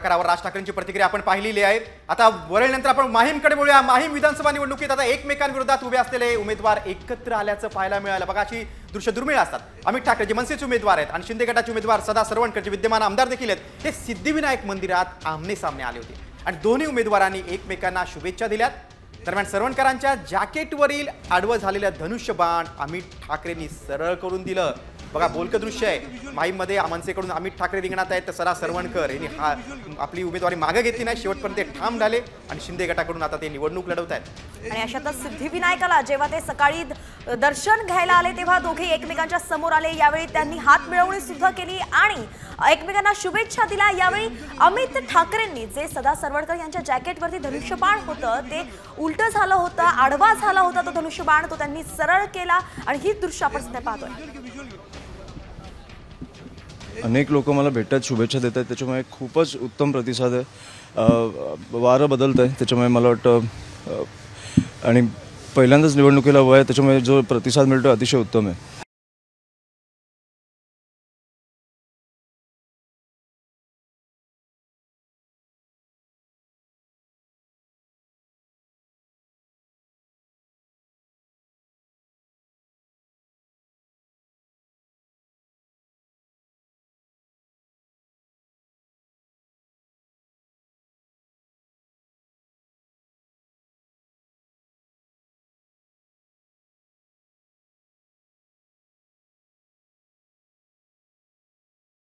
प्रकारावर राज ठाकरेंची प्रतिक्रिया आपण पाहिलेली आहे। आता वरळीनंतर आपण माहीमकडे बोलूया। माहीम विधानसभा निवडणुकीत आता एकमेकांविरोधात उभे असलेले उमेदवार एकत्र आल्याचं पाहायला मिळालं। बघा अशी दृश्य दुर्मिळ असतात। अमित ठाकरे जे मनसेचे उमेदवार आहेत आणि शिंदे गटाचे उमेदवार सदा सरवणकर जे विद्यमान आमदार देखील आहेत, हे सिद्धिविनायक मंदिरात आमने सामने आले होते आणि दोन्ही उमेदवारांनी एकमेकांना शुभेच्छा दिल्यात। दरम्यान सरवणकरांच्या जॅकेटवरील आडवं झालेलं धनुष्यबाण अमित ठाकरेंनी सरळ करून दिलं। बघा बोलकं दृश्य आहे। माहीममध्ये मनसेकडून अमित ठाकरे रिंगणात आहेत तर सदा सरवणकर यांनी आपली उमेदवारी मागे घेतली नाही, शेवटपर्यंत ते ठाम झाले आणि शिंदे गटाकडून आता ते निवडणूक लढवत आहेत। आणि अशातच सिद्धिविनायकाला जेव्हा ते सकाळी दर्शन घ्यायला आले तेव्हा दोघे एकमेकांच्या समोर आले। यावेळी त्यांनी हात मिळवणी सुद्धा केली आणि एकमेकांना शुभेच्छा दिल्या। यावेळी अमित ठाकरेंनी जे सदा सरवणकर यांच्या जॅकेटवरती धनुष्यबाण होतं ते उलटं झालं होतं, आडवा झाला होता तो धनुष्यबाण, तो त्यांनी सरळ केला आणि ही दृश्य आपण सध्या पाहतोय। अनेक लोक मला भेटतात, शुभेच्छा देतात, त्याच्यामुळे खूपच उत्तम प्रतिसाद आहे। वारं बदलत आहे त्याच्यामुळे मला वाटतं आणि पहिल्यांदाच निवडणुकीला वय आहे त्याच्यामुळे जो प्रतिसाद मिळतो अतिशय उत्तम आहे।